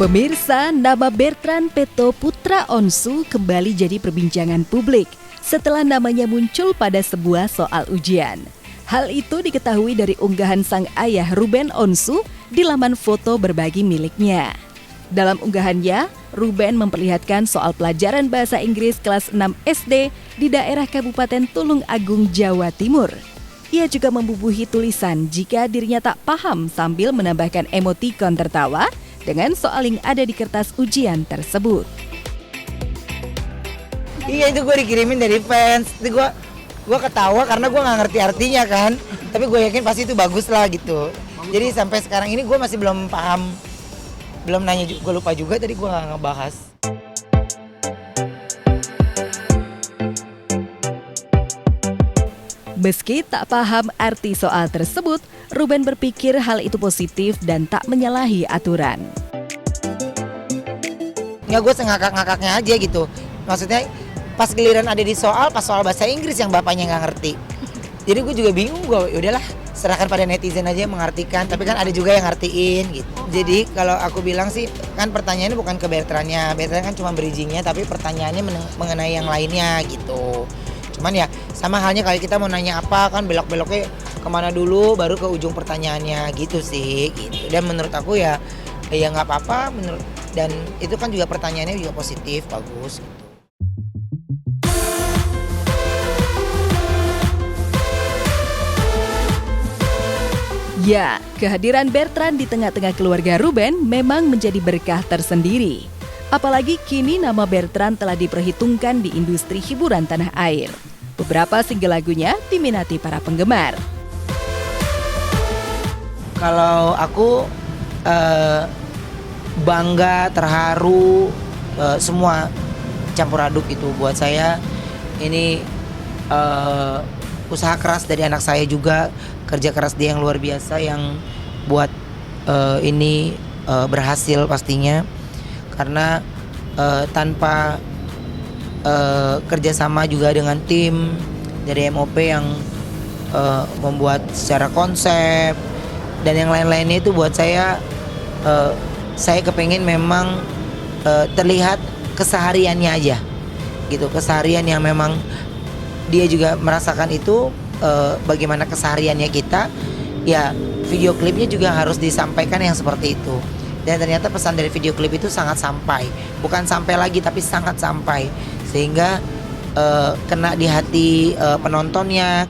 Pemirsa, nama Bertrand Peto Putra Onsu kembali jadi perbincangan publik setelah namanya muncul pada sebuah soal ujian. Hal itu diketahui dari unggahan sang ayah Ruben Onsu di laman foto berbagi miliknya. Dalam unggahannya, Ruben memperlihatkan soal pelajaran bahasa Inggris kelas 6 SD di daerah Kabupaten Tulung Agung, Jawa Timur. Ia juga membubuhi tulisan jika dirinya tak paham sambil menambahkan emotikon tertawa dengan soal yang ada di kertas ujian tersebut. Iya, itu gue dikirimin dari fans. Itu gue ketawa karena gue nggak ngerti artinya kan. Tapi gue yakin pasti itu bagus lah gitu. Jadi sampai sekarang ini gue masih belum paham, belum nanya, gue lupa juga tadi gue nggak ngebahas. Meski tak paham arti soal tersebut, Ruben berpikir hal itu positif dan tak menyalahi aturan. Nggak, gue sengakak-ngakaknya aja gitu. Maksudnya pas giliran ada di soal, pas soal bahasa Inggris yang bapaknya nggak ngerti. Jadi gue juga bingung, gue yaudahlah serahkan pada netizen aja yang mengartikan. Tapi kan ada juga yang ngertiin gitu. Jadi kalau aku bilang sih, kan pertanyaannya bukan ke Bertrandnya. Bertrand kan cuma bridgingnya, tapi pertanyaannya mengenai yang lainnya gitu. Cuman ya sama halnya kalau kita mau nanya apa kan belok-beloknya kemana dulu baru ke ujung pertanyaannya gitu sih gitu. Dan menurut aku ya nggak apa-apa dan itu kan juga pertanyaannya juga positif, bagus gitu. Ya, kehadiran Bertrand di tengah-tengah keluarga Ruben memang menjadi berkah tersendiri. Apalagi kini nama Bertrand telah diperhitungkan di industri hiburan tanah air. Beberapa single lagunya diminati para penggemar. Kalau aku bangga, terharu, semua campur aduk itu buat saya. Ini usaha keras dari anak saya juga, kerja keras dia yang luar biasa yang buat ini berhasil pastinya. Karena tanpa kerjasama juga dengan tim dari MOP yang membuat secara konsep dan yang lain-lainnya itu buat saya kepengen memang terlihat kesehariannya aja gitu, keseharian yang memang dia juga merasakan itu, bagaimana kesehariannya kita ya, video klipnya juga harus disampaikan yang seperti itu. Dan ternyata pesan dari video klip itu sangat sampai, bukan sampai lagi tapi sangat sampai, sehingga kena di hati penontonnya.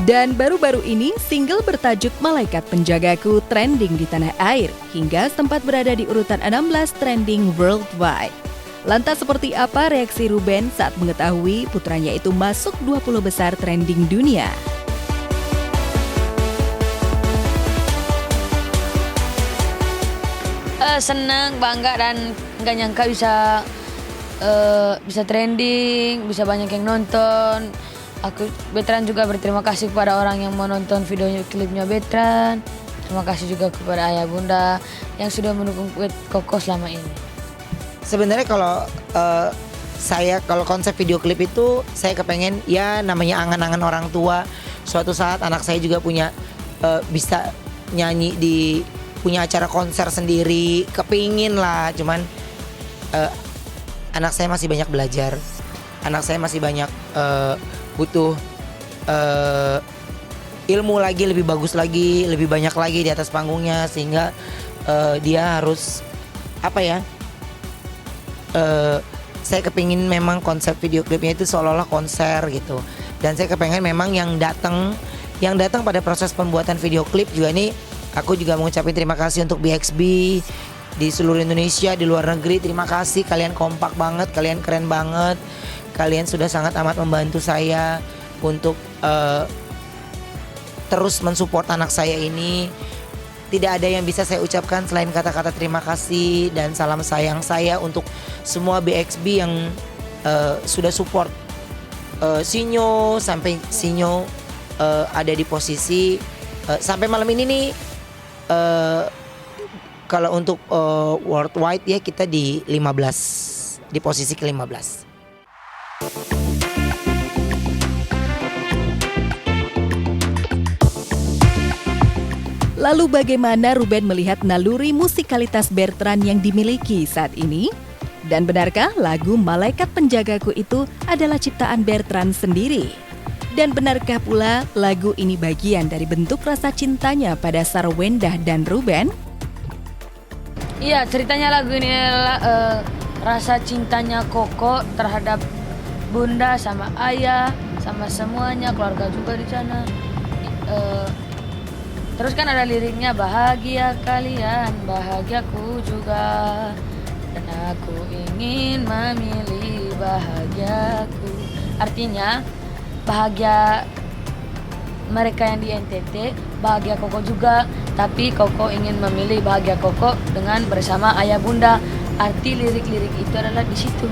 Dan baru-baru ini single bertajuk Malaikat Penjagaku trending di tanah air hingga sempat berada di urutan 16 trending worldwide. Lantas seperti apa reaksi Ruben saat mengetahui putranya itu masuk 20 besar trending dunia? Senang, bangga dan nggak nyangka bisa trending, bisa banyak yang nonton. Bertrand juga berterima kasih kepada orang yang menonton video klipnya Bertrand. Terima kasih juga kepada ayah bunda yang sudah mendukung Koko selama ini. Sebenarnya kalau kalau konsep video klip itu saya kepengen ya namanya angan-angan orang tua. Suatu saat anak saya juga punya bisa nyanyi punya acara konser sendiri, kepingin lah. Cuman anak saya masih banyak belajar, anak saya masih banyak butuh ilmu lagi, lebih bagus lagi, lebih banyak lagi di atas panggungnya, sehingga dia harus saya kepingin memang konsep video klipnya itu seolah-olah konser gitu. Dan saya kepengen memang yang datang pada proses pembuatan video klip juga nih, aku juga mengucapkan terima kasih untuk BXB di seluruh Indonesia, di luar negeri. Terima kasih, kalian kompak banget, kalian keren banget. Kalian sudah sangat amat membantu saya untuk terus mensupport anak saya ini. Tidak ada yang bisa saya ucapkan selain kata-kata terima kasih dan salam sayang saya untuk semua BXB yang sudah support Sinyo sampai Sinyo ada di posisi sampai malam ini nih. Kalau untuk worldwide ya kita di 15, di posisi ke-15. Lalu bagaimana Ruben melihat naluri musikalitas Bertrand yang dimiliki saat ini? Dan benarkah lagu Malaikat Penjagaku itu adalah ciptaan Bertrand sendiri? Dan benarkah pula lagu ini bagian dari bentuk rasa cintanya pada Sarwendah dan Ruben? Iya, ceritanya lagu ini adalah rasa cintanya Koko terhadap bunda sama ayah, sama semuanya, keluarga juga di sana. Terus kan ada liriknya, bahagia kalian, bahagiaku juga, dan aku ingin memilih bahagiaku. Artinya bahagia mereka yang di NTT, bahagia Koko juga, tapi Koko ingin memilih bahagia Koko dengan bersama ayah bunda. Arti lirik-lirik itu adalah di situ.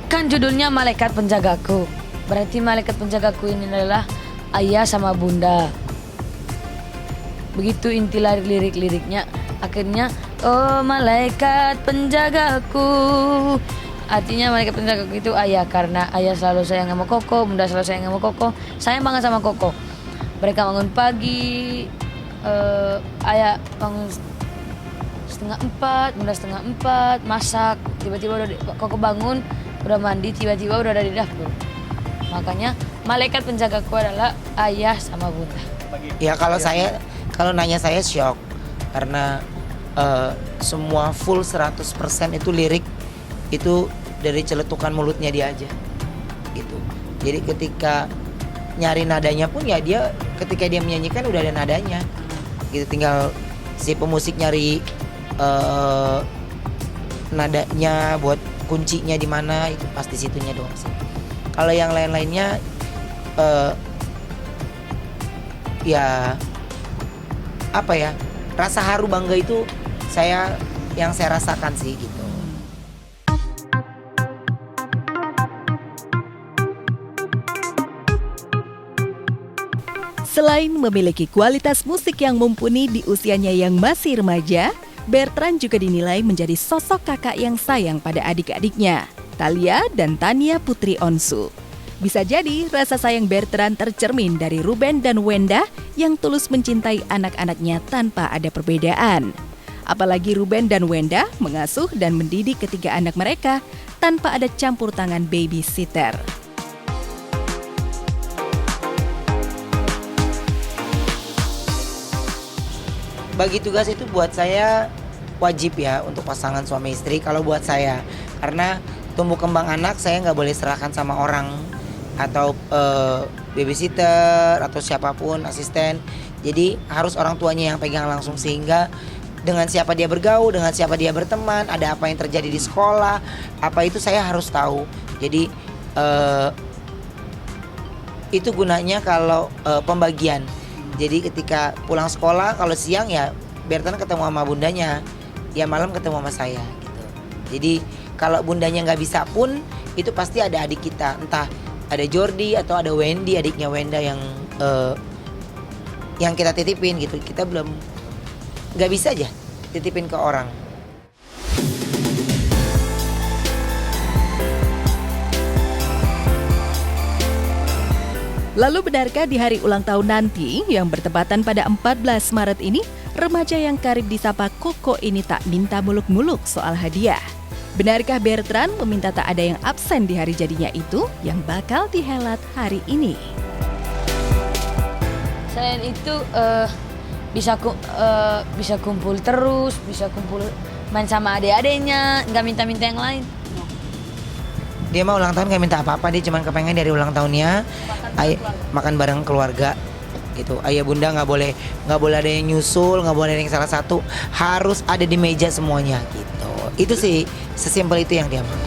Kan judulnya Malaikat Penjagaku, berarti malaikat penjagaku ini adalah ayah sama bunda. Begitu inti lirik-liriknya. Akhirnya, oh malaikat penjagaku. Artinya malaikat penjagaku itu ayah, karena ayah selalu sayang sama Koko, bunda selalu sayang sama Koko, sayang banget sama Koko. Mereka bangun pagi, ayah bangun 3:30, bunda 3:30, masak. Tiba-tiba Koko bangun, udah mandi, tiba-tiba udah ada di dapur. Makanya malaikat penjagaku adalah ayah sama bunda. Ya kalau nanya saya shock karena semua full 100% itu lirik itu dari celetukan mulutnya dia aja gitu. Jadi ketika nyari nadanya pun ya dia ketika dia menyanyikan udah ada nadanya gitu, tinggal si pemusik nyari nadanya buat kuncinya di mana, itu pasti situnya doang sih. Kalau yang lain-lainnya ya apa ya, rasa haru bangga itu yang saya rasakan sih gitu. Selain memiliki kualitas musik yang mumpuni di usianya yang masih remaja, Bertrand juga dinilai menjadi sosok kakak yang sayang pada adik-adiknya, Thalia dan Tania Putri Onsu. Bisa jadi rasa sayang Bertrand tercermin dari Ruben dan Wendah yang tulus mencintai anak-anaknya tanpa ada perbedaan. Apalagi Ruben dan Wendah mengasuh dan mendidik ketiga anak mereka tanpa ada campur tangan babysitter. Bagi tugas itu buat saya wajib ya untuk pasangan suami istri kalau buat saya. Karena tumbuh kembang anak saya nggak boleh serahkan sama orang atau babysitter atau siapapun, asisten. Jadi harus orang tuanya yang pegang langsung, sehingga dengan siapa dia bergaul, dengan siapa dia berteman, ada apa yang terjadi di sekolah, apa itu saya harus tahu. Jadi itu gunanya kalau pembagian. Jadi ketika pulang sekolah, kalau siang ya Bertrand ketemu sama bundanya, ya malam ketemu sama saya gitu. Jadi kalau bundanya nggak bisa pun, itu pasti ada adik kita, entah ada Jordi atau ada Wendy, adiknya Wenda yang kita titipin gitu. Kita belum nggak bisa aja titipin ke orang. Lalu benarkah di hari ulang tahun nanti yang bertepatan pada 14 Maret ini, remaja yang karib disapa Koko ini tak minta muluk-muluk soal hadiah? Benarkah Bertrand meminta tak ada yang absen di hari jadinya itu yang bakal dihelat hari ini? Selain itu bisa kumpul terus, bisa kumpul main sama adik-adiknya, nggak minta-minta yang lain. Dia mah ulang tahun gak minta apa-apa, dia cuma kepengen dari ulang tahunnya makan bareng keluarga gitu. Ayah bunda nggak boleh ada yang nyusul, nggak boleh ada yang salah satu, harus ada di meja semuanya gitu. Itu sih sesimpel itu yang dia mau.